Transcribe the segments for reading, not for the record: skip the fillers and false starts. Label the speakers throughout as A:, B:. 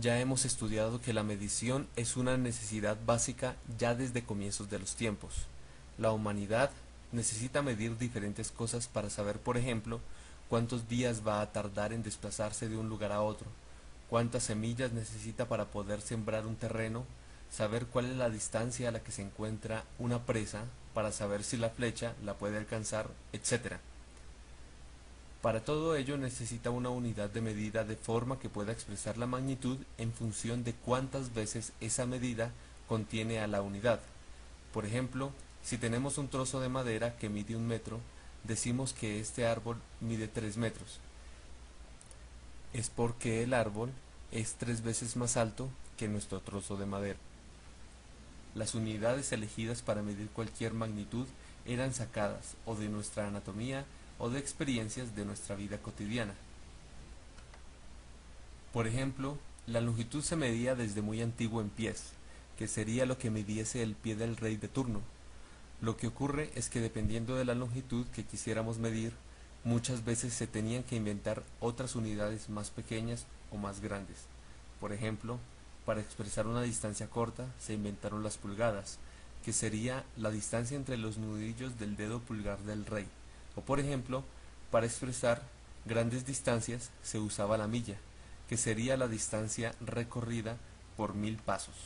A: Ya hemos estudiado que la medición es una necesidad básica ya desde comienzos de los tiempos. La humanidad necesita medir diferentes cosas para saber, por ejemplo, cuántos días va a tardar en desplazarse de un lugar a otro, cuántas semillas necesita para poder sembrar un terreno, saber cuál es la distancia a la que se encuentra una presa para saber si la flecha la puede alcanzar, etc. Para todo ello necesita una unidad de medida de forma que pueda expresar la magnitud en función de cuántas veces esa medida contiene a la unidad. Por ejemplo, si tenemos un trozo de madera que mide 1 metro, decimos que este árbol mide 3 metros. Es porque el árbol es 3 veces más alto que nuestro trozo de madera. Las unidades elegidas para medir cualquier magnitud eran sacadas o de nuestra anatomía o de experiencias de nuestra vida cotidiana. Por ejemplo, la longitud se medía desde muy antiguo en pies, que sería lo que midiese el pie del rey de turno. Lo que ocurre es que dependiendo de la longitud que quisiéramos medir, muchas veces se tenían que inventar otras unidades más pequeñas o más grandes. Por ejemplo, para expresar una distancia corta se inventaron las pulgadas, que sería la distancia entre los nudillos del dedo pulgar del rey. O por ejemplo, para expresar grandes distancias se usaba la milla, que sería la distancia recorrida por 1000 pasos.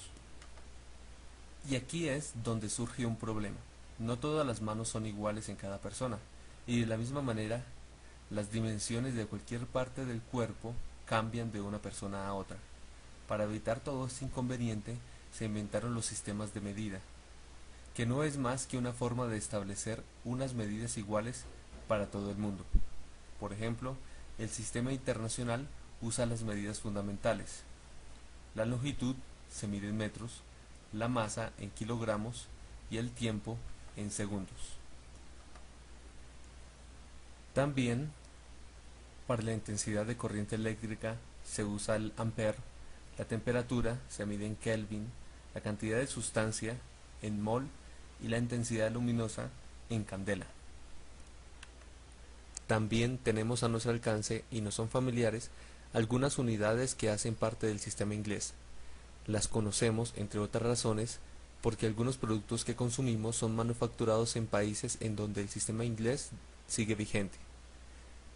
A: Y aquí es donde surge un problema. No todas las manos son iguales en cada persona, y de la misma manera, las dimensiones de cualquier parte del cuerpo cambian de una persona a otra. Para evitar todo este inconveniente, se inventaron los sistemas de medida, que no es más que una forma de establecer unas medidas iguales para todo el mundo. Por ejemplo, el sistema internacional usa las medidas fundamentales. La longitud se mide en metros, la masa en kilogramos y el tiempo en segundos. También, para la intensidad de corriente eléctrica se usa el ampere, la temperatura se mide en Kelvin, la cantidad de sustancia en mol y la intensidad luminosa en candela. También tenemos a nuestro alcance, y no son familiares, algunas unidades que hacen parte del sistema inglés. Las conocemos, entre otras razones, porque algunos productos que consumimos son manufacturados en países en donde el sistema inglés sigue vigente.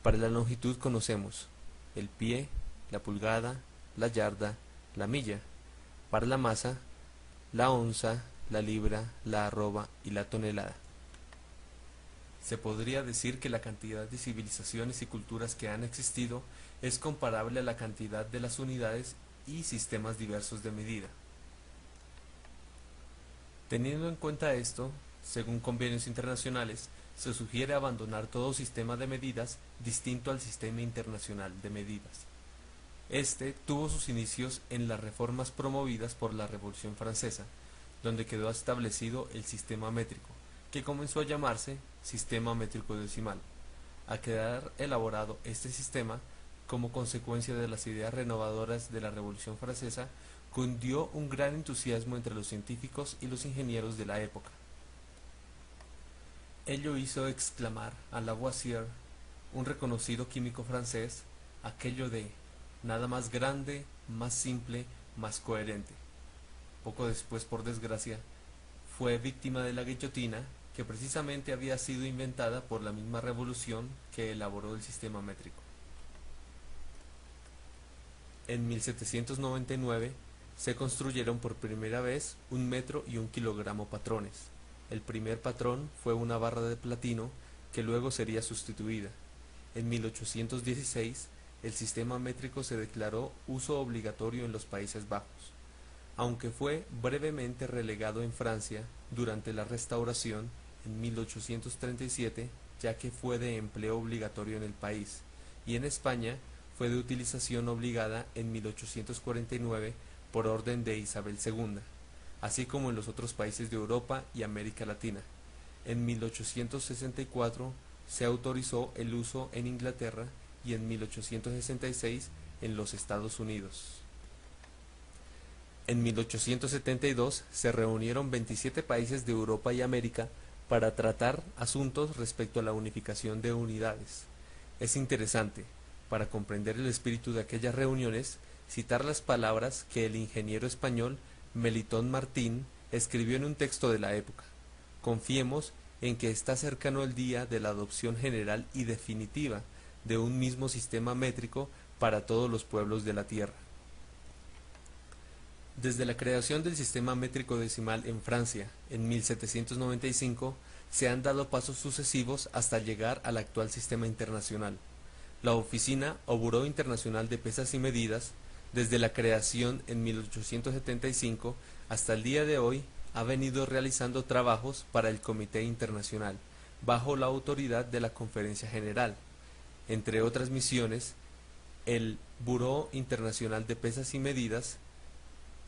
A: Para la longitud conocemos el pie, la pulgada, la yarda, la milla. Para la masa, la onza, la libra, la arroba y la tonelada. Se podría decir que la cantidad de civilizaciones y culturas que han existido es comparable a la cantidad de las unidades y sistemas diversos de medida. Teniendo en cuenta esto, según convenios internacionales, se sugiere abandonar todo sistema de medidas distinto al sistema internacional de medidas. Este tuvo sus inicios en las reformas promovidas por la Revolución Francesa, donde quedó establecido el sistema métrico, que comenzó a llamarse sistema métrico decimal. A quedar elaborado este sistema, como consecuencia de las ideas renovadoras de la Revolución Francesa, cundió un gran entusiasmo entre los científicos y los ingenieros de la época. Ello hizo exclamar a Lavoisier, un reconocido químico francés, aquello de nada más grande, más simple, más coherente. Poco después, por desgracia, fue víctima de la guillotina, que precisamente había sido inventada por la misma revolución que elaboró el sistema métrico. En 1799 se construyeron por primera vez 1 metro y 1 kilogramo patrones. El primer patrón fue una barra de platino que luego sería sustituida. En 1816 el sistema métrico se declaró uso obligatorio en los Países Bajos, aunque fue brevemente relegado en Francia durante la Restauración en 1837, ya que fue de empleo obligatorio en el país, y en España fue de utilización obligada en 1849 por orden de Isabel II, así como en los otros países de Europa y América Latina. En 1864 se autorizó el uso en Inglaterra y en 1866 en los Estados Unidos. En 1872 se reunieron 27 países de Europa y América para tratar asuntos respecto a la unificación de unidades. Es interesante, para comprender el espíritu de aquellas reuniones, citar las palabras que el ingeniero español Melitón Martín escribió en un texto de la época. Confiemos en que está cercano el día de la adopción general y definitiva de un mismo sistema métrico para todos los pueblos de la tierra. Desde la creación del sistema métrico decimal en Francia en 1795, se han dado pasos sucesivos hasta llegar al actual sistema internacional. La Oficina o Buró Internacional de Pesas y Medidas, desde la creación en 1875 hasta el día de hoy, ha venido realizando trabajos para el Comité Internacional, bajo la autoridad de la Conferencia General. Entre otras misiones, el Buró Internacional de Pesas y Medidas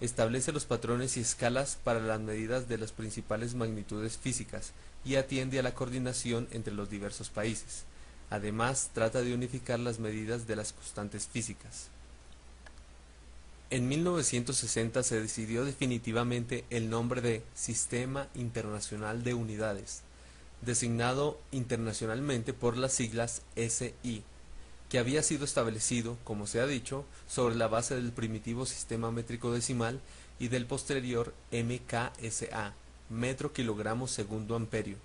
A: establece los patrones y escalas para las medidas de las principales magnitudes físicas y atiende a la coordinación entre los diversos países. Además, trata de unificar las medidas de las constantes físicas. En 1960 se decidió definitivamente el nombre de Sistema Internacional de Unidades, designado internacionalmente por las siglas SI, que había sido establecido, como se ha dicho, sobre la base del primitivo sistema métrico decimal y del posterior MKSA, metro kilogramo segundo amperio.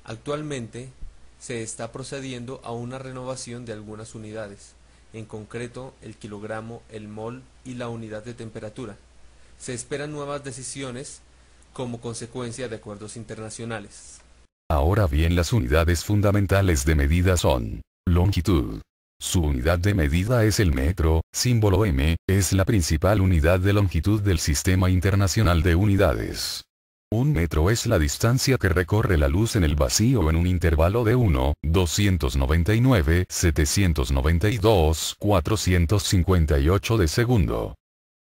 A: Actualmente se está procediendo a una renovación de algunas unidades, en concreto el kilogramo, el mol y la unidad de temperatura. Se esperan nuevas decisiones como consecuencia de acuerdos internacionales.
B: Ahora bien, las unidades fundamentales de medida son: longitud. Su unidad de medida es el metro, símbolo M, es la principal unidad de longitud del Sistema Internacional de Unidades. Un metro es la distancia que recorre la luz en el vacío en un intervalo de 1, 299, 792, 458 de segundo.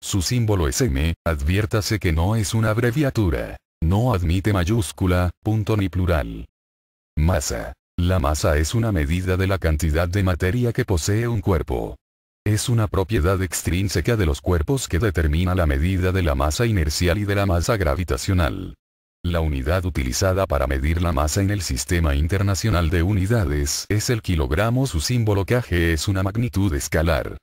B: Su símbolo es M, adviértase que no es una abreviatura. No admite mayúscula, punto ni plural. Masa. La masa es una medida de la cantidad de materia que posee un cuerpo. Es una propiedad extrínseca de los cuerpos que determina la medida de la masa inercial y de la masa gravitacional. La unidad utilizada para medir la masa en el Sistema Internacional de Unidades es el kilogramo. Su símbolo kg es una magnitud escalar.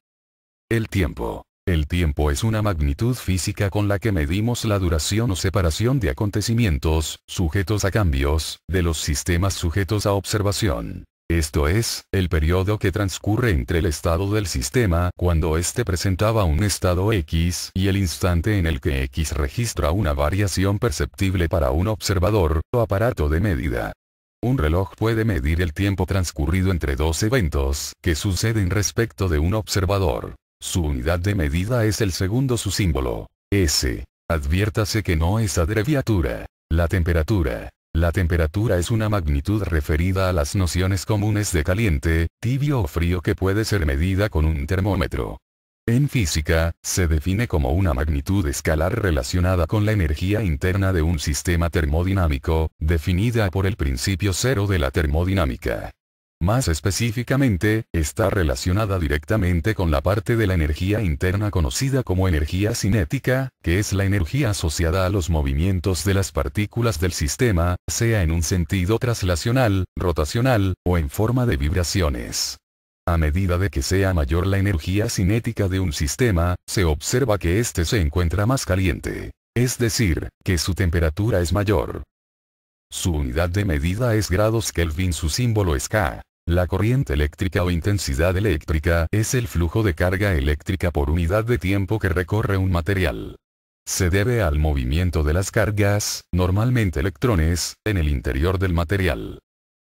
B: El tiempo. El tiempo es una magnitud física con la que medimos la duración o separación de acontecimientos, sujetos a cambios, de los sistemas sujetos a observación. Esto es, el periodo que transcurre entre el estado del sistema cuando éste presentaba un estado X y el instante en el que X registra una variación perceptible para un observador o aparato de medida. Un reloj puede medir el tiempo transcurrido entre dos eventos que suceden respecto de un observador. Su unidad de medida es el segundo. Su símbolo, S. Adviértase que no es abreviatura. La temperatura. La temperatura es una magnitud referida a las nociones comunes de caliente, tibio o frío que puede ser medida con un termómetro. En física, se define como una magnitud escalar relacionada con la energía interna de un sistema termodinámico, definida por el principio cero de la termodinámica. Más específicamente, está relacionada directamente con la parte de la energía interna conocida como energía cinética, que es la energía asociada a los movimientos de las partículas del sistema, sea en un sentido traslacional, rotacional, o en forma de vibraciones. A medida de que sea mayor la energía cinética de un sistema, se observa que éste se encuentra más caliente. Es decir, que su temperatura es mayor. Su unidad de medida es grados Kelvin. Su símbolo es K. La corriente eléctrica o intensidad eléctrica es el flujo de carga eléctrica por unidad de tiempo que recorre un material. Se debe al movimiento de las cargas, normalmente electrones, en el interior del material.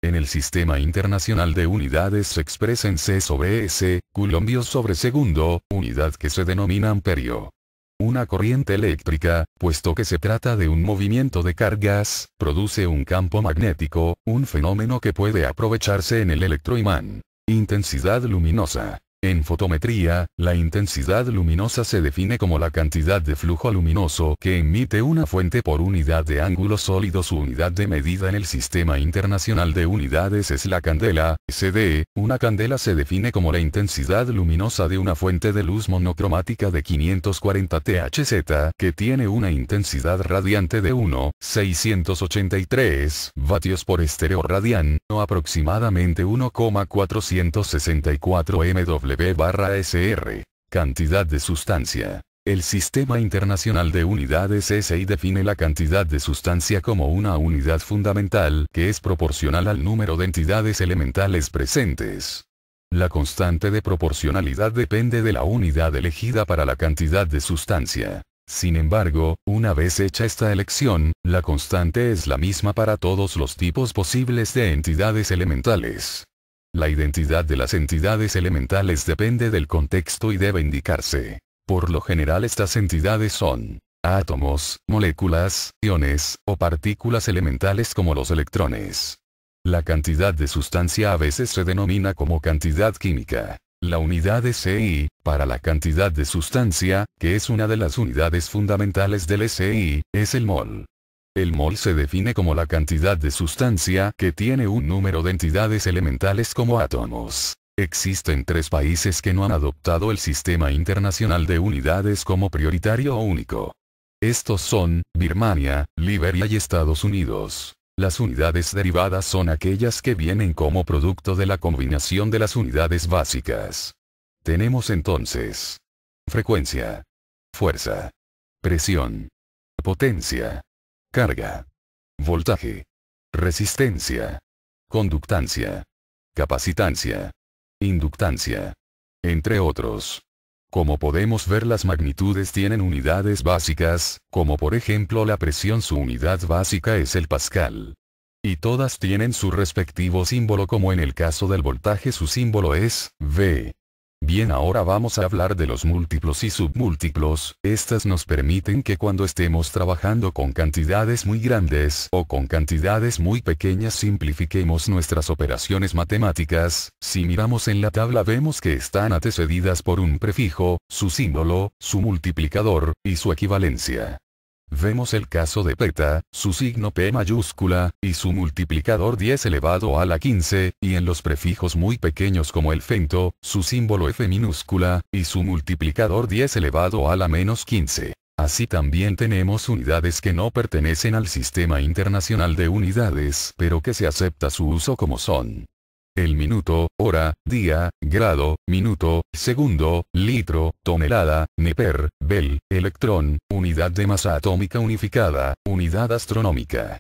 B: En el Sistema Internacional de Unidades se expresa en C sobre S, coulombios sobre segundo, unidad que se denomina amperio. Una corriente eléctrica, puesto que se trata de un movimiento de cargas, produce un campo magnético, un fenómeno que puede aprovecharse en el electroimán. Intensidad luminosa. En fotometría, la intensidad luminosa se define como la cantidad de flujo luminoso que emite una fuente por unidad de ángulo sólido. Su unidad de medida en el Sistema Internacional de Unidades es la candela, SD. Una candela se define como la intensidad luminosa de una fuente de luz monocromática de 540 THz que tiene una intensidad radiante de 1,683 vatios por estéreo radian, o aproximadamente 1,464 mW/sr. Cantidad de sustancia. El Sistema Internacional de Unidades SI define la cantidad de sustancia como una unidad fundamental que es proporcional al número de entidades elementales presentes. La constante de proporcionalidad depende de la unidad elegida para la cantidad de sustancia. Sin embargo, una vez hecha esta elección, la constante es la misma para todos los tipos posibles de entidades elementales. La identidad de las entidades elementales depende del contexto y debe indicarse. Por lo general estas entidades son átomos, moléculas, iones, o partículas elementales como los electrones. La cantidad de sustancia a veces se denomina como cantidad química. La unidad SI, para la cantidad de sustancia, que es una de las unidades fundamentales del SI, es el mol. El mol se define como la cantidad de sustancia que tiene un número de entidades elementales como átomos. Existen 3 países que no han adoptado el Sistema Internacional de Unidades como prioritario o único. Estos son, Birmania, Liberia y Estados Unidos. Las unidades derivadas son aquellas que vienen como producto de la combinación de las unidades básicas. Tenemos entonces frecuencia, fuerza, presión, potencia, carga, voltaje, resistencia, conductancia, capacitancia, inductancia, entre otros. Como podemos ver, las magnitudes tienen unidades básicas, como por ejemplo la presión, su unidad básica es el pascal. Y todas tienen su respectivo símbolo, como en el caso del voltaje su símbolo es V. Bien, ahora vamos a hablar de los múltiplos y submúltiplos. Estas nos permiten que cuando estemos trabajando con cantidades muy grandes o con cantidades muy pequeñas simplifiquemos nuestras operaciones matemáticas. Si miramos en la tabla vemos que están antecedidas por un prefijo, su símbolo, su multiplicador, y su equivalencia. Vemos el caso de peta, su signo P mayúscula, y su multiplicador 10 elevado a la 15, y en los prefijos muy pequeños como el femto, su símbolo F minúscula, y su multiplicador 10 elevado a la menos 15. Así también tenemos unidades que no pertenecen al Sistema Internacional de Unidades, pero que se acepta su uso, como son el minuto, hora, día, grado, minuto, segundo, litro, tonelada, neper, bel, electrón, unidad de masa atómica unificada, unidad astronómica.